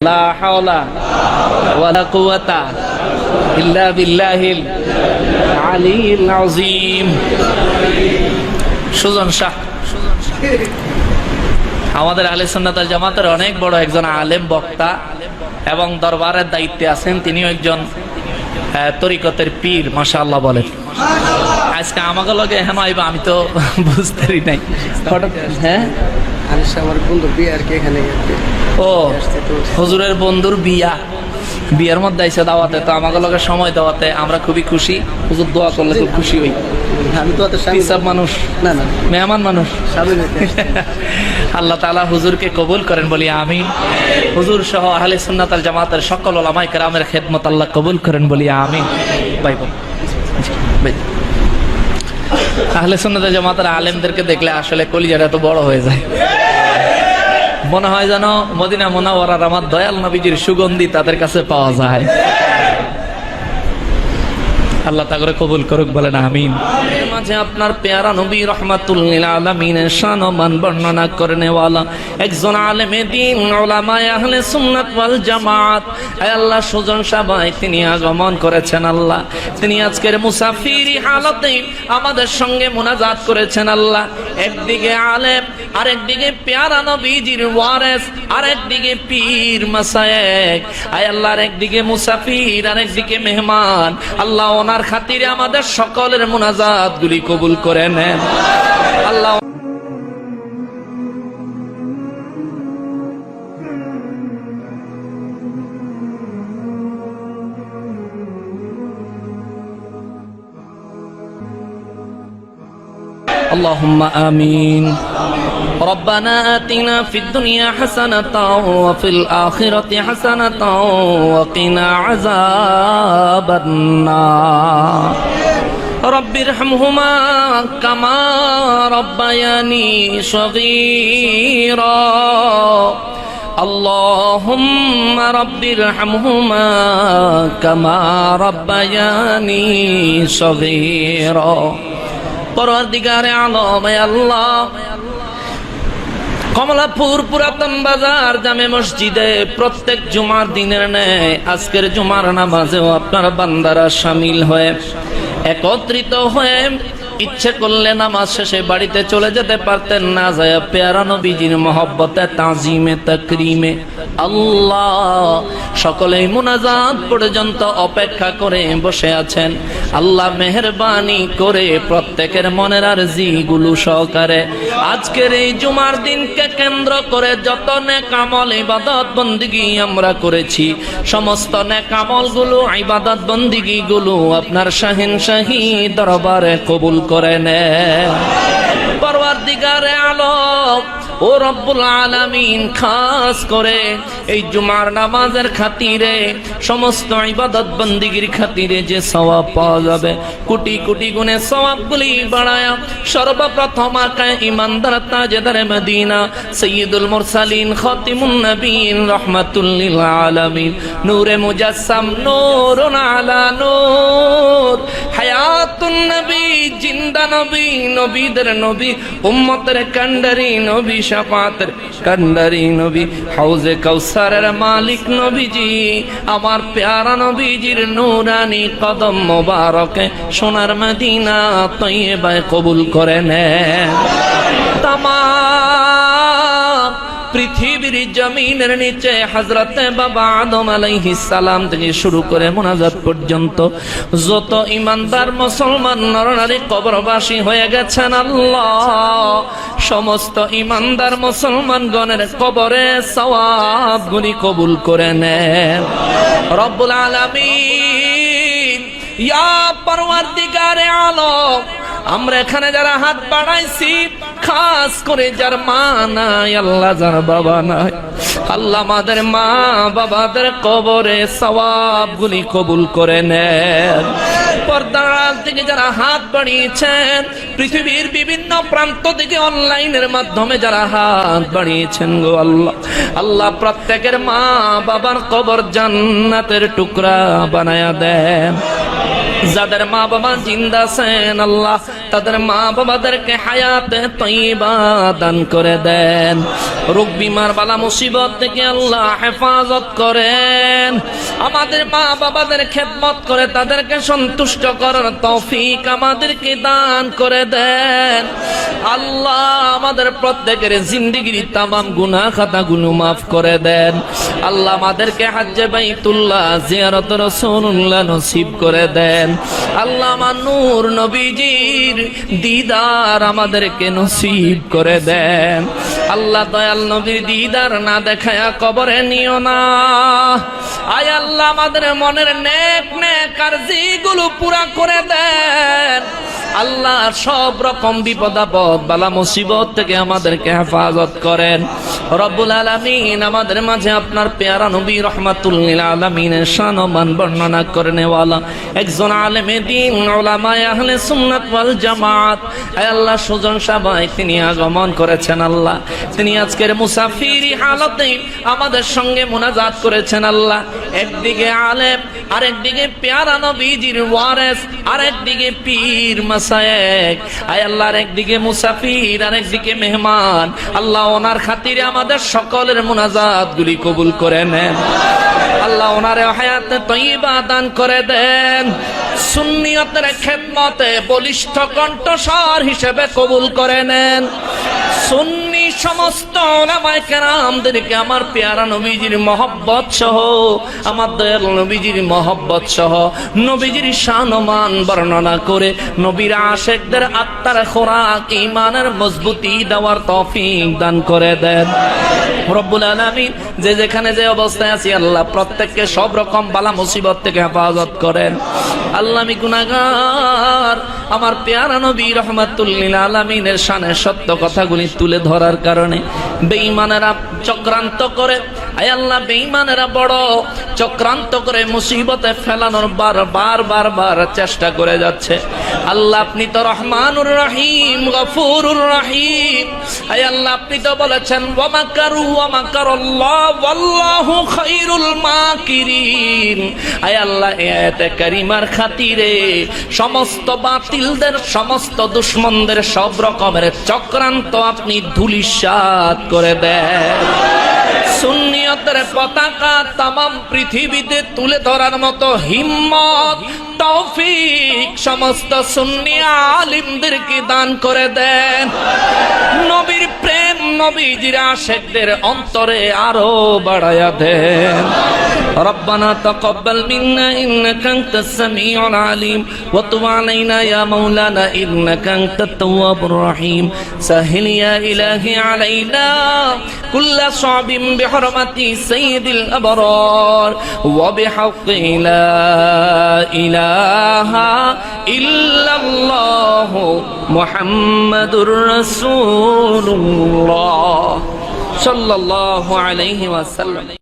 লা হাওলা ওয়ালা কুওয়াতা ইল্লা বিল্লাহিল আলিয়্যিল আযীম। সুজন শাহ আমাদের আহলে সুন্নাত ওয়াল জামাতের অনেক বড় একজন আলেম, বক্তা এবং দরবারের দায়িত্বে আছেন। তিনিও একজন তরিকতের পীর, মাশাআল্লাহ বলেন। আজকে আমাকে লগে হেন আইবা আমি তো বুঝতেই নাই। হ্যাঁ, আমার বন্ধুর বিয়ে আর কি এখানে। ও হুজুরের বন্ধুর বিয়ের মধ্যে আইসে দাওয়াতে, তো আমাকে লগে সময় দেওয়াতে আমরা খুবই খুশি। হুজুর দোয়া করলে খুব খুশি হই। আমি তো সব মানুষ না না মেহমান মানুষ। আল্লাহ তাআলা হুজুরকে কবুল করেন বলি আমিন। হুজুর সহ আহলে সুন্নাত ওয়াল জামাতের সকল উলামায়ে কেরামের খেদমত আল্লাহ কবুল করেন বলি আমিন। ভাই ভাই, আহলে সুন্নাত ওয়াল জামাতের আলেমদেরকে দেখলে আসলে কলিজাটা তো বড় হয়ে যায়। মনে হয় যেন মদিনা মুনাওয়ারার আমার দয়াল নবীজির সুগন্ধি তাদের কাছে পাওয়া যায়। আল্লাহ তাআলা কবুল করুক বলেন আমিন। এর মাঝে আপনার পেয়ারা নবী রাহমাতুল লিল আলামিনের শান ও মান বর্ণনা করনে ওয়ালা একজন আলেমে দ্বীন উলামায়ে আহলে সুন্নাত ওয়াল জামাত, আয় আল্লাহ সুজন সাবাই তিনি আগমন করেছেন। আল্লাহ তিনি আজকের মুসাফিরি হালতে আমাদের সঙ্গে মুনাজাত করেছেন। আল্লাহ একদিকে আলেম, আরেকদিকে পেয়ারা নবীজির ওয়ারিস, আরেকদিকে পীর মাশায়েখ, আয় আল্লাহ একদিকে মুসাফির আরেকদিকে মেহমান। আল্লাহ ওনার খাতিরে আমাদের সকলের মুনাজাত গুলি কবুল করে নেন আল্লাহ। اللهم آمين. ربنا آتنا في الدنيا حسنة وفي الآخرة حسنة وقنا عذاب النار. رب ارحمهما كما ربياني صغيرا. اللهم رب ارحمهما كما ربياني صغيرا. পরওয়ারদিগারে আলম আল্লাহ, কমলাপুর পুরাতন বাজার জামে মসজিদে প্রত্যেক জুমার দিনের ন্যায় আজকের জুমার নামাজেও আপনার বান্দারা শামিল হয়ে একত্রিত হয়ে ইচ্ছে করলে নামাজ শেষে বাড়িতে চলে যেতে পারতেন, না যায় পেয়ারা নবীজির মহব্বতে তাজিমে তাকরিমে আল্লাহ সকলেই মুনাজাত পর্যন্ত অপেক্ষা করে বসে আছেন। আল্লাহ মেহেরবানি করে প্রত্যেকের মনের আরজি গুলো সহকারে আজকের এই জুমার দিনকে কেন্দ্র করে যত নেক আমল ইবাদত বন্দেগী আমরা করেছি, সমস্ত নেক আমল গুলো ইবাদত বন্দেগী গুলো আপনার শাহিনশাহী দরবারে কবুল করে নেন। পরওয়ারদিগারে আলম ও রব্বুল আলামিন, খাস করে এই জুমার নামাজের খাতিরে সমস্ত ইবাদত বন্দেগীর খাতিরে যে সওয়াব পাওয়া যাবে, কোটি কোটি গুণে সওয়াবগুলি বাড়ায়া সর্বপ্রথম আকায়ে ইমানদার তাজদারে মদিনা সাইয়্যিদুল মুরসালিন খাতিমুন নবীন রাহমাতুল লিল আলামিন নূরে মুজাসসাম নূরুন আলা নূর হায়াতুন নবী, জিন্দা নবী, নবীদের নবী, উম্মতের কান্ডারি নবী, শাফাতের কান্ডারি নবী, হাউজে কাউসারের মালিক নবীজি, আমার প্যারা নবীজির নূরানি কদম মোবারকে সোনার মদিনা তৈয়বায় কবুল করে নেন। তামাম পৃথিবীর জমিনের নিচে হযরতে বাবা আদম আলাইহিস সালাম থেকে শুরু করে মুনাজাত পর্যন্ত যত ইমানদার মুসলমান নরনারী কবরবাসী হয়ে গেছেন, আল্লাহ সমস্ত ইমানদার মুসলমানগণের কবরে সওয়াবগুলি কবুল করে নেন রব্বুল আলামিন। ইয়া পরওয়ারদিগারে আলম, আমরা এখানে যারা হাত বাড়াইছি, খাস করে যার মা নাই আল্লাহ, যার বাবা নাই আল্লাহ, আমাদের মা বাবাদের কবরে সওয়াবগুলি কবুল করে নেন। পর্দার আড়াল থেকে যারা হাত বাড়িয়েছেন, পৃথিবীর বিভিন্ন প্রান্ত থেকে অনলাইনের মাধ্যমে যারা হাত বাড়িয়েছেন গো আল্লাহ, আল্লাহ প্রত্যেকের মা বাবার কবর জান্নাতের টুকরা বানায়া দেন। যাদের মা বাবা জিন্দা আছেন আল্লাহ তাদের মা বাবাদেরকে হায়াতে তয়্যিবা দান করে দেন। রোগ বিমার বালা মুসিবত থেকে আল্লাহ হেফাজত করেন। আমাদের মা বাবাদের খেদমত করে তাদেরকে সন্তুষ্ট করার তৌফিক আমাদেরকে দান করে দেন। আল্লাহ আমাদের প্রত্যেকের জিন্দেগির তামাম গুনাহ খাতাগুলো মাফ করে দেন। আল্লাহ আমাদেরকে হজ্জে বাইতুল্লাহ জিয়ারত রাসূলুল্লাহ নসিব করে দেন। আল্লাহ আমার নূর নবীজির দিদার আমাদেরকে নসিব করে দেন। আল্লাহ দয়াল নবীর দিদার না দেখায়া কবরে নিও না। আয় আল্লাহ আমাদের মনের নেক নেক আরজিগুলো পুরা করে দেন। আল্লাহ সব রকম বিপদ আপদ বালা মুসিবত থেকে আমাদেরকে হেফাজত করেন। রব্বুল আলামিন আমাদের মাঝে আপনার পেয়ারা নবী রহমাতুল লিল আলামিনের শান ও মান বর্ণনা করনেওয়ালা একজন আলেমে দ্বীন উলামায়ে আহলে সুন্নাত ওয়াল জামাত আয় আল্লাহ সুজন সাহেব তিনি আগমন করেছেন। আল্লাহ তিনি আজকের মুসাফিরি হালতে আমাদের সঙ্গে মুনাজাত করেছেন। আল্লাহ একদিকে আলেম, আরেকদিকে পেয়ারা নবীজির ওয়ারিস, আরেকদিকে পীর মাসায়েক। আয় আল্লাহর একদিকে মুসাফির, আরেকদিকে মেহমান। আল্লাহ ওনার খাতিরে আমাদের সকলের মুনাজাত গুলি কবুল করে নেন। আল্লাহ ওনারে হায়াতে তয়্যিবা দান করে দেন। সুন্নিয়তের খেদমতে বলিষ্ঠ কণ্ঠস্বর হিসেবে কবুল করে নেন। সুন্নি সমস্ত উলামায়ে কেরামদেরকে আমার পেয়ারা নবীজির মহব্বত সহ, আমার দয়াল নবীজির মহব্বত সহ নবীজির শান ও মান বর্ণনা করে নবীর আশিকদের আত্মার খোরাক ঈমানের মজবুতি দেওয়ার তৌফিক দান করে দেন। রব্বুল আলামিন যে যেখানে যে অবস্থায় আছি আল্লাহ প্রত্যেককে সব রকম বালা মুসিবত থেকে হেফাজত করেন। আল্লাহ আমি গুনাহগার, আমার পেয়ারা নবী রহমাতুল লিল আলামিনের শানে সত্য কথাগুলি তুলে ধরার কারণে বেঈমানেরা চক্রান্ত করে, আয় আল্লাহ বেঈমানেরা বড় চক্রান্ত করে মুসিবতে ফেলানোর বার চেষ্টা করে যাচ্ছে। আল্লাহ আপনি তো রহমানুর রহিম, গফুরুর রহিম। আয় আল্লাহ আপনি তো বলেছেন ওয়া মাকারু ওয়া মাকারাল্লাহ ওয়াল্লাহু খায়রুল মাকিরিন। আয় আল্লাহ এই আয়াতে কারিমার খাতিরে সমস্ত বাতিলদের, সমস্ত দুশমনদের সব রকমের চক্রান্ত আপনি ধূলিসাৎ করে দেন। সুন্নিয়তের পতাকা তামাম পৃথিবীতে তুলে ধরার মতো হিম্মত, তৌফিক সমস্ত সুন্নি আলিমদেরকে দান করে দেন। নবীর প্রেম নবীজির আশিকদের অন্তরে আরো বাড়ায়া দেন। ربنا تقبل منا إنك أنت السميع العليم وتب علينا يا مولانا إنك أنت التواب الرحيم سهل يا إلهي علينا كل صعب بحرمة سيد الأبرار وبحق لا إله إلا الله محمد رسول الله صلى الله عليه وسلم.